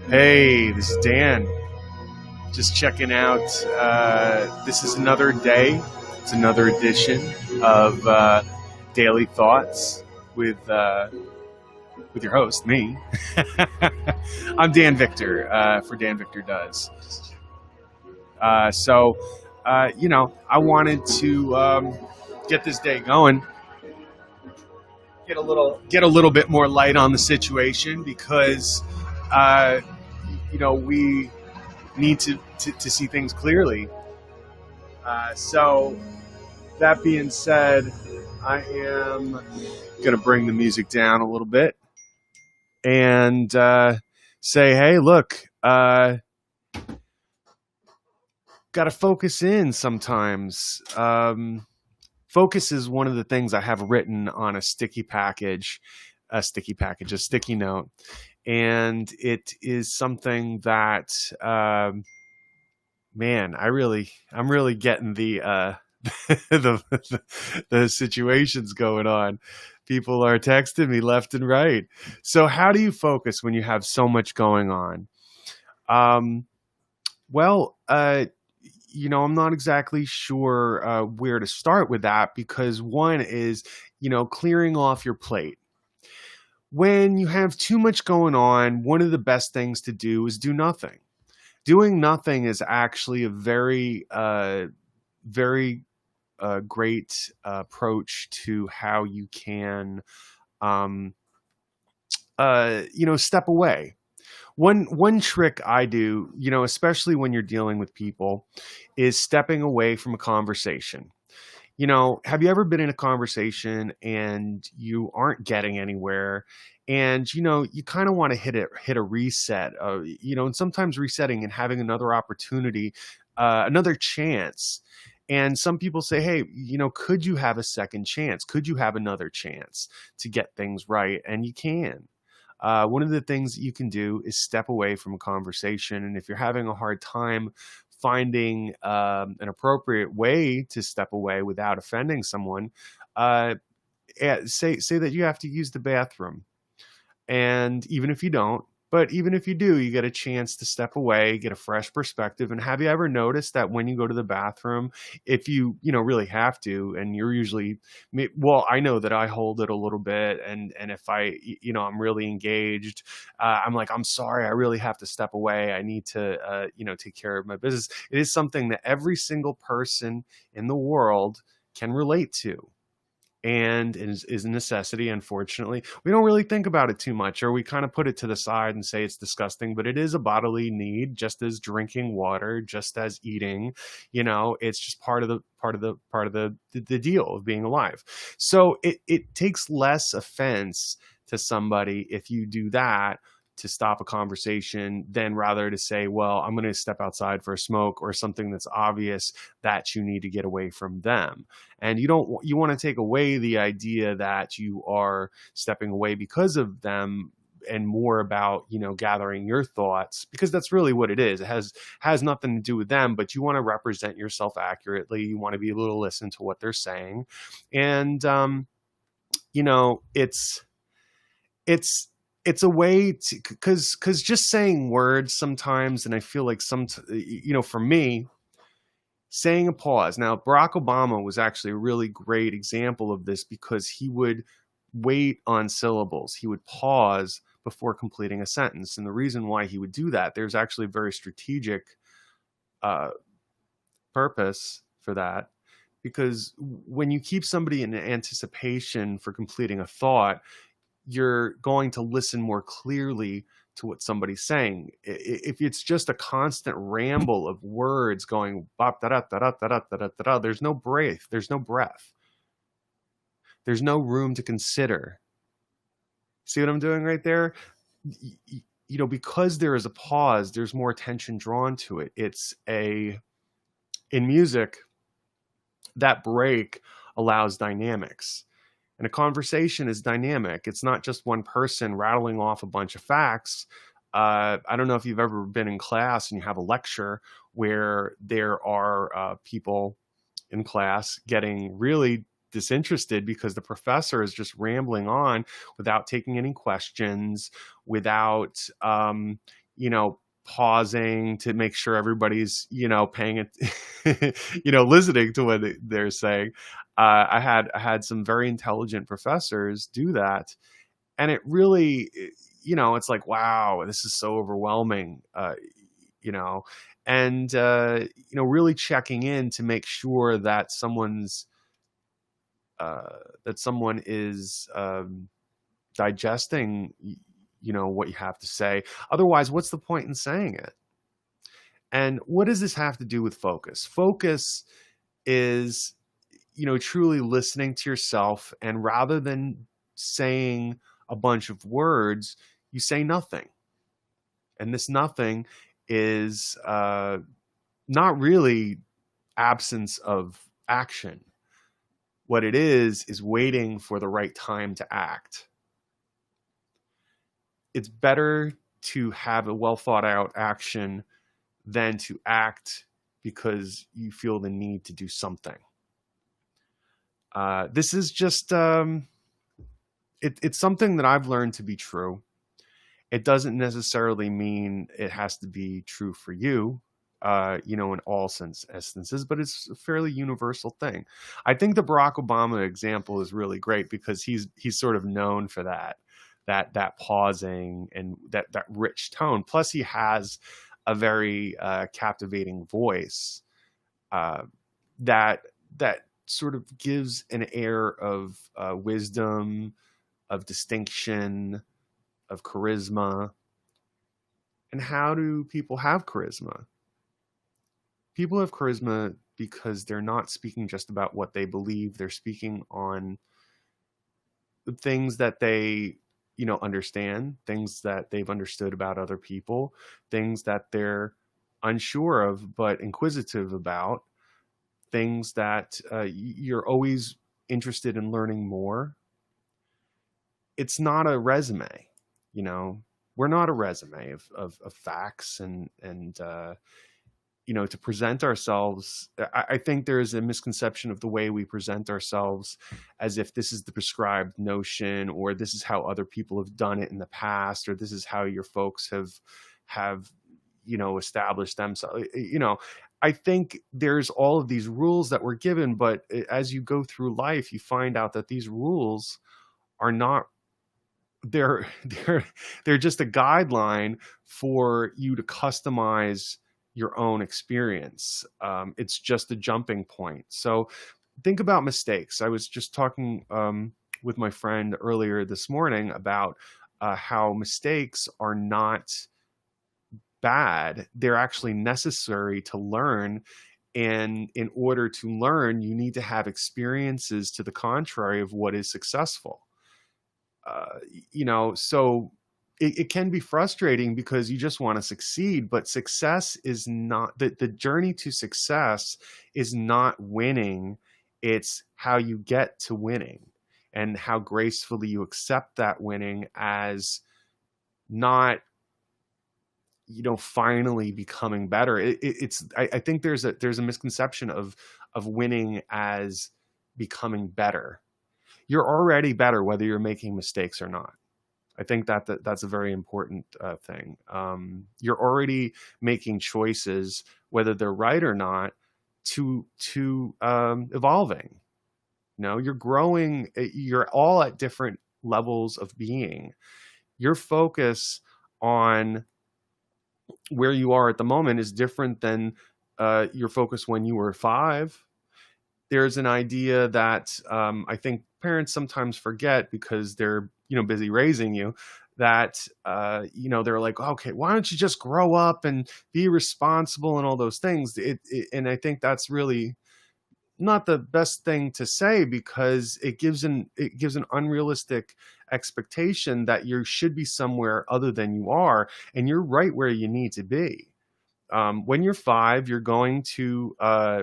Hey, this is Dan. Just checking out. This is another day. It's another edition of Daily Thoughts with your host, me. I'm Dan Victor for Dan Victor Does. I wanted to get this day going, get a little bit more light on the situation because uh, we need to see things clearly. So that being said, I am going to bring the music down a little bit and say, hey, look, got to focus in sometimes. Focus is one of the things I have written on a sticky note. And it is something that, man, I'm really getting the situations going on. People are texting me left and right. So how do you focus when you have so much going on? Um, well, I'm not exactly sure where to start with that because one is, clearing off your plate. When you have too much going on, one of the best things to do is do nothing. Doing nothing is actually a very great approach to how you can, um, step away. One trick I do, especially when you're dealing with people, is stepping away from a conversation. Have you ever been in a conversation and you aren't getting anywhere, and you kind of want to hit a reset, and sometimes resetting and having another opportunity, another chance. And some people say, hey, could you have a second chance? Could you have another chance to get things right? And you can. One of the things that you can do is step away from a conversation. And if you're having a hard time finding an appropriate way to step away without offending someone, say that you have to use the bathroom. And even if you don't, but even if you do, you get a chance to step away, get a fresh perspective. And have you ever noticed that when you go to the bathroom, if you really have to, and you're usually, well, I know that I hold it a little bit. And if I'm really engaged, I'm like, I'm sorry, I really have to step away. I need to, take care of my business. It is something that every single person in the world can relate to, and is a necessity. Unfortunately, we don't really think about it too much, or we kind of put it to the side and say it's disgusting, but it is a bodily need, just as drinking water, just as eating. It's just part of the deal of being alive. So it takes less offense to somebody if you do that to stop a conversation, than rather to say, well, I'm going to step outside for a smoke, or something that's obvious that you need to get away from them. And you want to take away the idea that you are stepping away because of them, and more about, gathering your thoughts, because that's really what it is. It has nothing to do with them, but you want to represent yourself accurately. You want to be able to listen to what they're saying. And, it's it's a way to, because just saying words sometimes, and I feel like for me, saying a pause. Now, Barack Obama was actually a really great example of this, because he would wait on syllables. He would pause before completing a sentence. And the reason why he would do that, there's actually a very strategic uh, purpose for that. Because when you keep somebody in anticipation for completing a thought, you're going to listen more clearly to what somebody's saying. If it's just a constant ramble of words going bop da da da da da da da da, there's no breath. There's no breath. There's no room to consider. See what I'm doing right there? Because there is a pause, there's more attention drawn to it. In music, that break allows dynamics. And a conversation is dynamic. It's not just one person rattling off a bunch of facts. I don't know if you've ever been in class and you have a lecture where there are people in class getting really disinterested because the professor is just rambling on without taking any questions, without pausing to make sure everybody's, paying it, listening to what they're saying. I had some very intelligent professors do that, and it really, it's like, wow, this is so overwhelming, you know, and really checking in to make sure that someone is digesting, what you have to say. Otherwise, what's the point in saying it? And what does this have to do with focus? Focus is, truly listening to yourself, and rather than saying a bunch of words, you say nothing. And this nothing is not really absence of action. What it is waiting for the right time to act. It's better to have a well thought out action than to act because you feel the need to do something. This is just, it's something that I've learned to be true. It doesn't necessarily mean it has to be true for you, in all instances, but it's a fairly universal thing. I think the Barack Obama example is really great because he's sort of known for that pausing and that rich tone. Plus, he has a very captivating voice that sort of gives an air of wisdom, of distinction, of charisma. And how do people have charisma? People have charisma because they're not speaking just about what they believe. They're speaking on the things that they, understand, things that they've understood about other people, things that they're unsure of but inquisitive about, things that you're always interested in learning more. It's not a resume, we're not a resume of facts and to present ourselves. I think there's a misconception of the way we present ourselves, as if this is the prescribed notion, or this is how other people have done it in the past, or this is how your folks have established themselves. I think there's all of these rules that we're given, but as you go through life, you find out that these rules are not, they're they're just a guideline for you to customize your own experience. It's just a jumping point. So think about mistakes. I was just talking with my friend earlier this morning about how mistakes are not bad. They're actually necessary to learn. And in order to learn, you need to have experiences to the contrary of what is successful. So it can be frustrating because you just want to succeed, but success is not the journey to success is not winning. It's how you get to winning and how gracefully you accept that winning as not, finally becoming better. I think there's a misconception of winning as becoming better. You're already better whether you're making mistakes or not. I think that's a very important thing. You're already making choices, whether they're right or not, to evolving. You're growing. You're all at different levels of being. Your focus on where you are at the moment is different than your focus when you were 5. There's an idea that I think parents sometimes forget because they're busy raising you, that they're like, okay, why don't you just grow up and be responsible and all those things. And I think that's really not the best thing to say, because it gives an unrealistic expectation that you should be somewhere other than you are, and you're right where you need to be. When you're 5, you're going to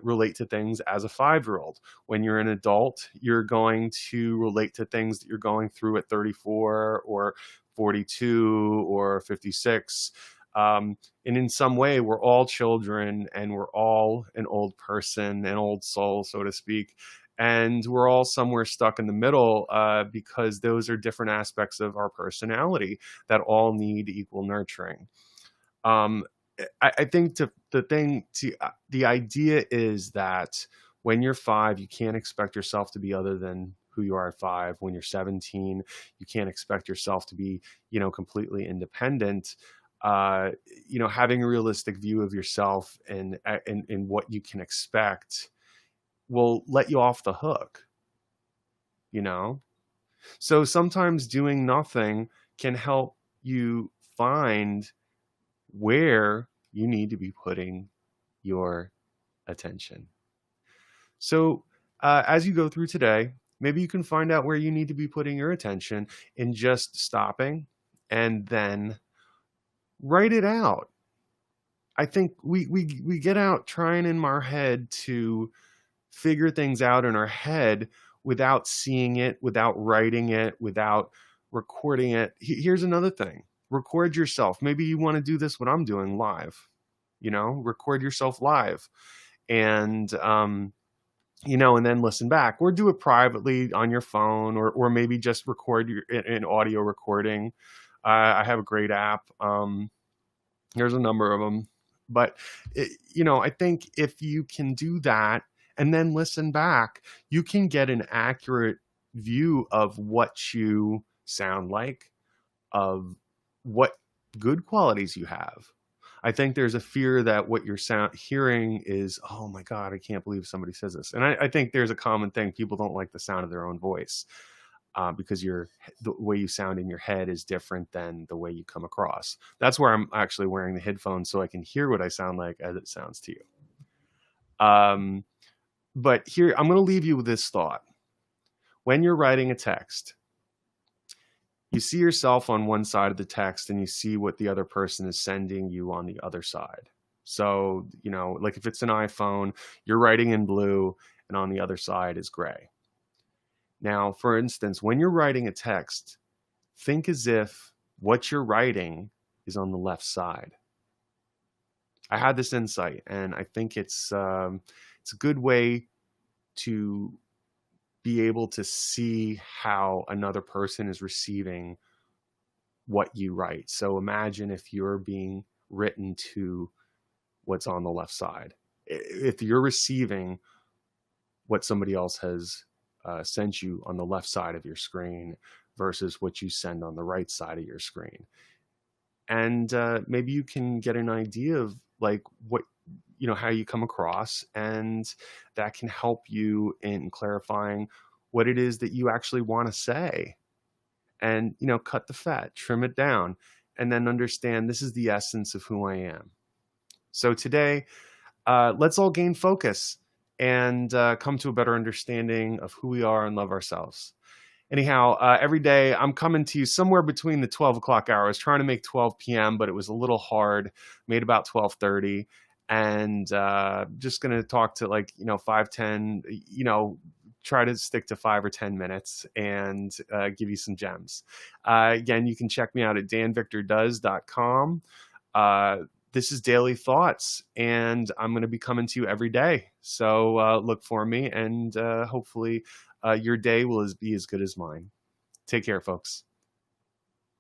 relate to things as a 5-year-old. When you're an adult, you're going to relate to things that you're going through at 34 or 42 or 56. And in some way, we're all children, and we're all an old person, an old soul, so to speak. And we're all somewhere stuck in the middle because those are different aspects of our personality that all need equal nurturing. Um, I think the idea is that when you're 5, you can't expect yourself to be other than who you are at 5. When you're 17, you can't expect yourself to be, completely independent. Uh, Having a realistic view of yourself and what you can expect will let you off the hook, you know? So sometimes doing nothing can help you find where you need to be putting your attention. So, as you go through today, maybe you can find out where you need to be putting your attention and just stopping and then write it out. I think we get out trying in our head to figure things out in our head without seeing it, without writing it, without recording it. Here's another thing: record yourself. Maybe you want to do this what I'm doing live. Record yourself live, and and then listen back, or do it privately on your phone, or maybe just record an audio recording. I have a great app. There's a number of them, but I think if you can do that and then listen back, you can get an accurate view of what you sound like, of what good qualities you have. I think there's a fear that what you're hearing is, oh my God, I can't believe somebody says this. And I think there's a common thing. People don't like the sound of their own voice because the way you sound in your head is different than the way you come across. That's where I'm actually wearing the headphones so I can hear what I sound like as it sounds to you. But here, I'm going to leave you with this thought. When you're writing a text, you see yourself on one side of the text and you see what the other person is sending you on the other side. So, like if it's an iPhone, you're writing in blue and on the other side is gray. Now, for instance, when you're writing a text, think as if what you're writing is on the left side. I had this insight, and I think it's a good way to be able to see how another person is receiving what you write. So imagine if you're being written to what's on the left side. If you're receiving what somebody else has sent you on the left side of your screen versus what you send on the right side of your screen. And maybe you can get an idea of like what, how you come across, and that can help you in clarifying what it is that you actually want to say. And, cut the fat, trim it down, and then understand this is the essence of who I am. So today, let's all gain focus and come to a better understanding of who we are and love ourselves. Anyhow, every day I'm coming to you somewhere between the 12 o'clock hour. I was trying to make 12 p.m., but it was a little hard. Made about 12:30, and just going to talk to 5, 10, try to stick to 5 or 10 minutes and give you some gems. Again, you can check me out at danvictordoes.com. This is Daily Thoughts, and I'm going to be coming to you every day. So look for me, and hopefully your day will be as good as mine. Take care, folks.